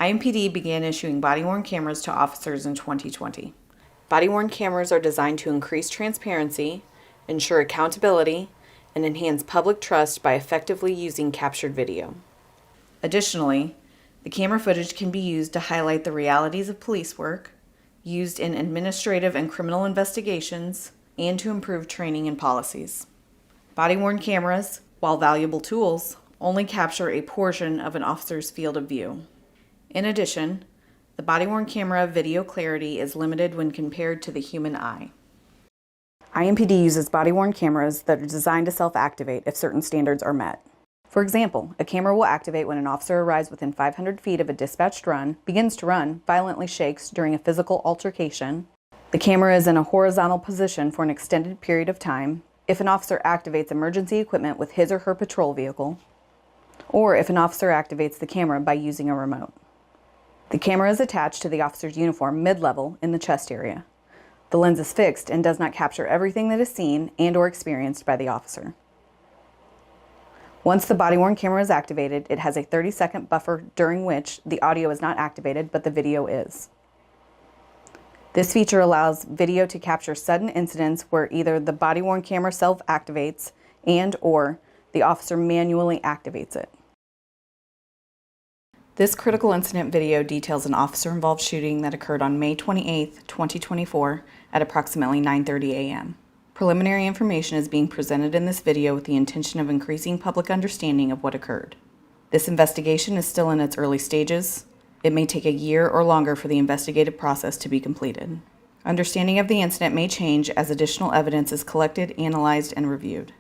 IMPD began issuing body-worn cameras to officers in 2020. Body-worn cameras are designed to increase transparency, ensure accountability, and enhance public trust by effectively using captured video. Additionally, the camera footage can be used to highlight the realities of police work, used in administrative and criminal investigations, and to improve training and policies. Body-worn cameras, while valuable tools, only capture a portion of an officer's field of view. In addition, the body-worn camera video clarity is limited when compared to the human eye. IMPD uses body-worn cameras that are designed to self-activate if certain standards are met. For example, a camera will activate when an officer arrives within 500 feet of a dispatched run, begins to run, violently shakes during a physical altercation. The camera is in a horizontal position for an extended period of time, if an officer activates emergency equipment with his or her patrol vehicle, or if an officer activates the camera by using a remote. The camera is attached to the officer's uniform mid-level in the chest area. The lens is fixed and does not capture everything that is seen and/or experienced by the officer. Once the body-worn camera is activated, it has a 30-second buffer during which the audio is not activated, but the video is. This feature allows video to capture sudden incidents where either the body-worn camera self-activates and/or the officer manually activates it. This critical incident video details an officer-involved shooting that occurred on May 28, 2024 at approximately 9:30 a.m. Preliminary information is being presented in this video with the intention of increasing public understanding of what occurred. This investigation is still in its early stages. It may take a year or longer for the investigative process to be completed. Understanding of the incident may change as additional evidence is collected, analyzed, and reviewed.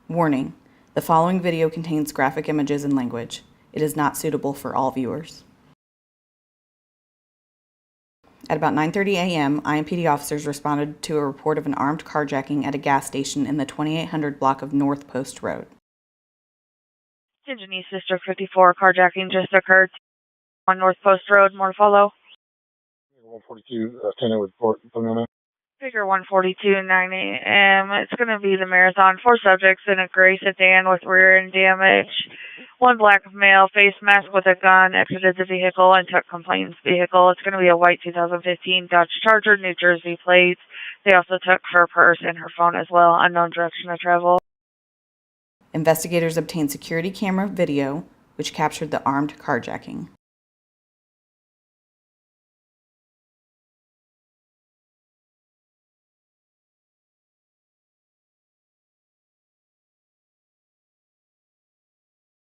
Warning: the following video contains graphic images and language. It is not suitable for all viewers. At about 9:30 a.m., IMPD officers responded to a report of an armed carjacking at a gas station in the 2800 block of North Post Road. Denise District 54, carjacking just occurred on North Post Road, more to follow. 142, 10 with port, put on that. Figure 142, 9 a.m. It's going to be the marathon. 4 subjects in a gray sedan with rear end damage. 1 black male, face mask with a gun, exited the vehicle and took complainant's vehicle. It's going to be a white 2015 Dodge Charger, New Jersey plates. They also took her purse and her phone as well. Unknown direction of travel. Investigators obtained security camera video, which captured the armed carjacking.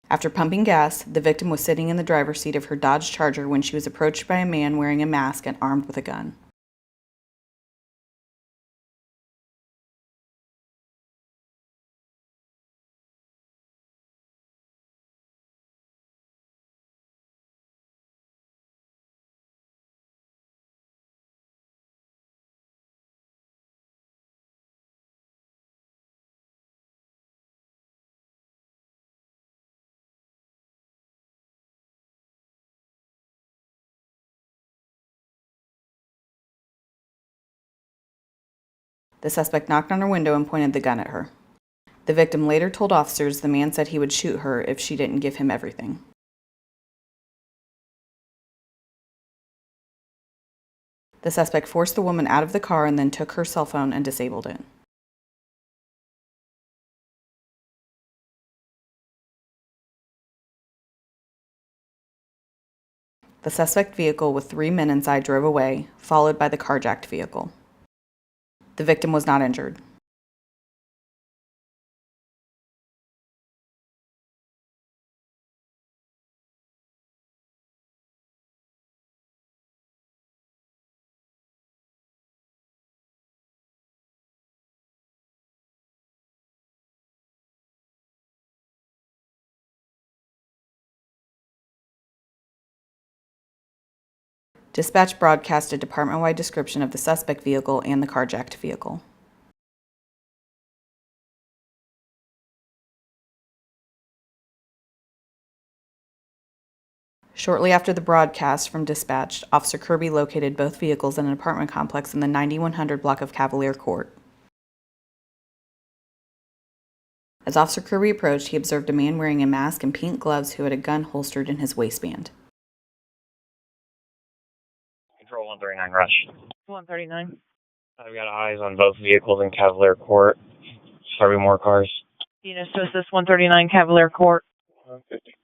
After pumping gas, the victim was sitting in the driver's seat of her Dodge Charger when she was approached by a man wearing a mask and armed with a gun. The suspect knocked on her window and pointed the gun at her. The victim later told officers the man said he would shoot her if she didn't give him everything. The suspect forced the woman out of the car and then took her cell phone and disabled it. The suspect vehicle with 3 men inside drove away, followed by the carjacked vehicle. The victim was not injured. Dispatch broadcast a department-wide description of the suspect vehicle and the carjacked vehicle. Shortly after the broadcast from dispatch, Officer Kirby located both vehicles in an apartment complex in the 9100 block of Cavalier Court. As Officer Kirby approached, he observed a man wearing a mask and pink gloves who had a gun holstered in his waistband. Control 139 rush. 139. I've got eyes on both vehicles in Cavalier Court. Serving more cars. Unit Assist 139 Cavalier Court. 150.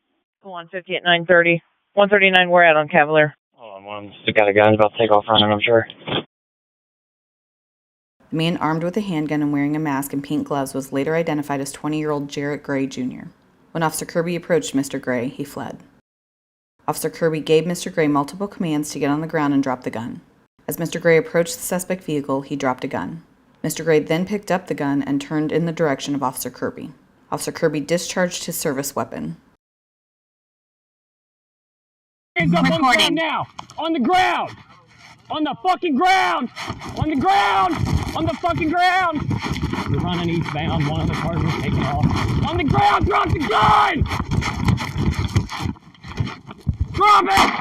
150 at 9:30. 139, we're out on Cavalier. Hold on, one's got a gun, about to take off running, I'm sure. The man armed with a handgun and wearing a mask and pink gloves was later identified as 20-year-old Jarrett Gray Jr. When Officer Kirby approached Mr. Gray, he fled. Officer Kirby gave Mr. Gray multiple commands to get on the ground and drop the gun. As Mr. Gray approached the suspect vehicle, he dropped a gun. Mr. Gray then picked up the gun and turned in the direction of Officer Kirby. Officer Kirby discharged his service weapon. Hands up on the ground now! On the ground! On the fucking ground! On the ground! On the fucking ground! We're running eastbound, one of the cars was taking off. On the ground! Drop the gun! Drop it!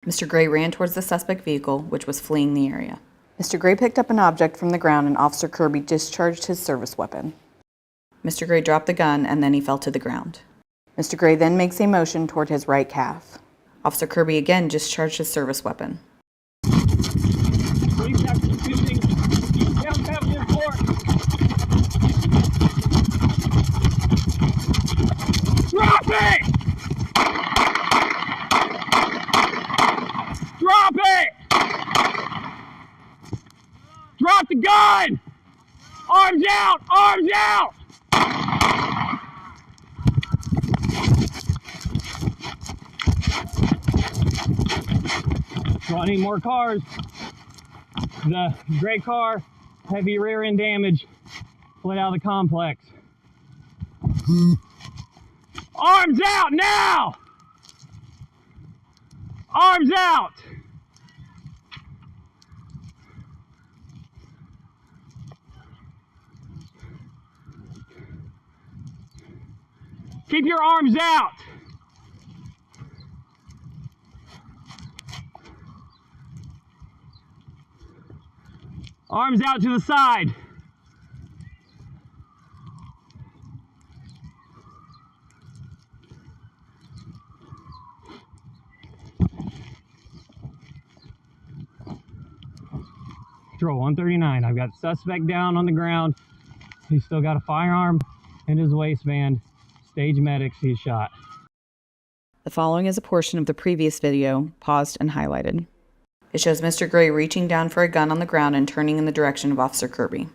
Mr. Gray ran towards the suspect vehicle, which was fleeing the area. Mr. Gray picked up an object from the ground and Officer Kirby discharged his service weapon. Mr. Gray dropped the gun and then he fell to the ground. Mr. Gray then makes a motion toward his right calf. Officer Kirby again discharged his service weapon. Police active shooting. Down Cavalier Court. Drop it! Drop it! Drop the gun! Arms out! Arms out! Running more cars. The gray car, heavy rear end damage, fled out of the complex. Arms out now! Arms out! Keep your arms out! Arms out to the side. Control 139, I've got suspect down on the ground. He's still got a firearm in his waistband. Stage medics, he's shot. The following is a portion of the previous video, paused and highlighted. It shows Mr. Gray reaching down for a gun on the ground and turning in the direction of Officer Kirby.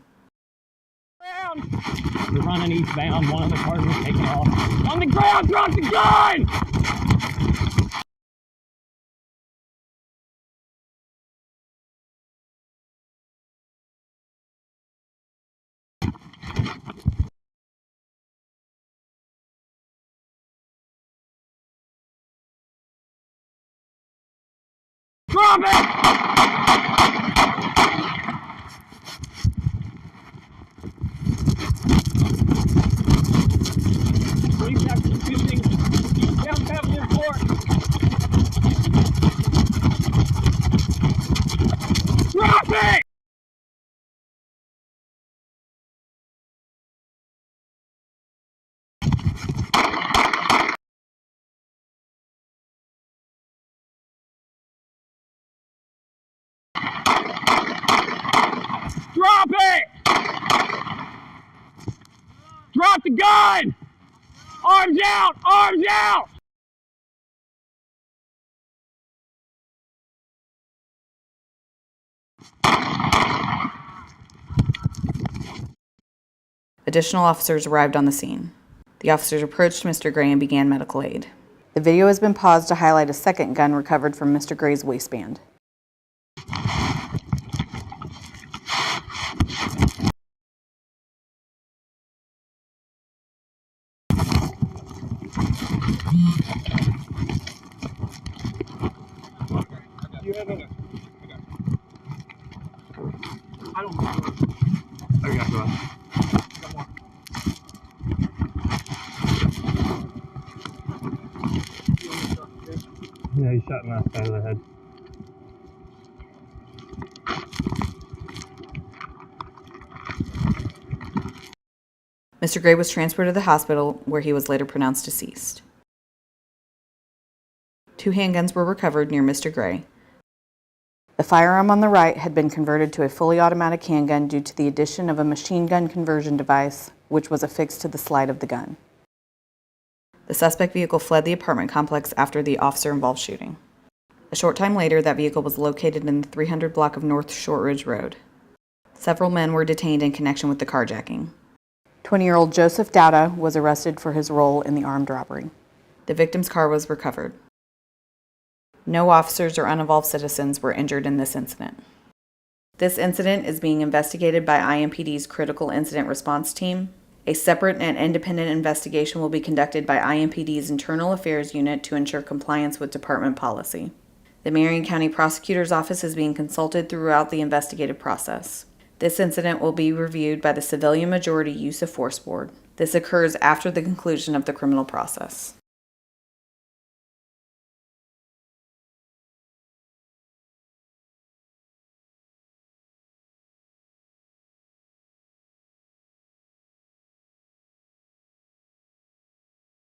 We're running eastbound, one of the cars was taking off. On the ground, drop the gun! Drop it! Police active shooting. Down Cavalier Court. Drop it! Drop it! Drop the gun! Arms out! Arms out! Additional officers arrived on the scene. The officers approached Mr. Gray and began medical aid. The video has been paused to highlight a second gun recovered from Mr. Gray's waistband. You have a... I don't... I got one. Yeah, he's shot in the side of the head. Mr. Gray was transferred to the hospital, where he was later pronounced deceased. 2 handguns were recovered near Mr. Gray. The firearm on the right had been converted to a fully automatic handgun due to the addition of a machine gun conversion device, which was affixed to the slide of the gun. The suspect vehicle fled the apartment complex after the officer-involved shooting. A short time later, that vehicle was located in the 300 block of North Shortridge Road. Several men were detained in connection with the carjacking. 20-year-old Joseph Dowda was arrested for his role in the armed robbery. The victim's car was recovered. No officers or uninvolved citizens were injured in this incident. This incident is being investigated by IMPD's Critical Incident Response Team. A separate and independent investigation will be conducted by IMPD's Internal Affairs Unit to ensure compliance with department policy. The Marion County Prosecutor's Office is being consulted throughout the investigative process. This incident will be reviewed by the Civilian Majority Use of Force Board. This occurs after the conclusion of the criminal process.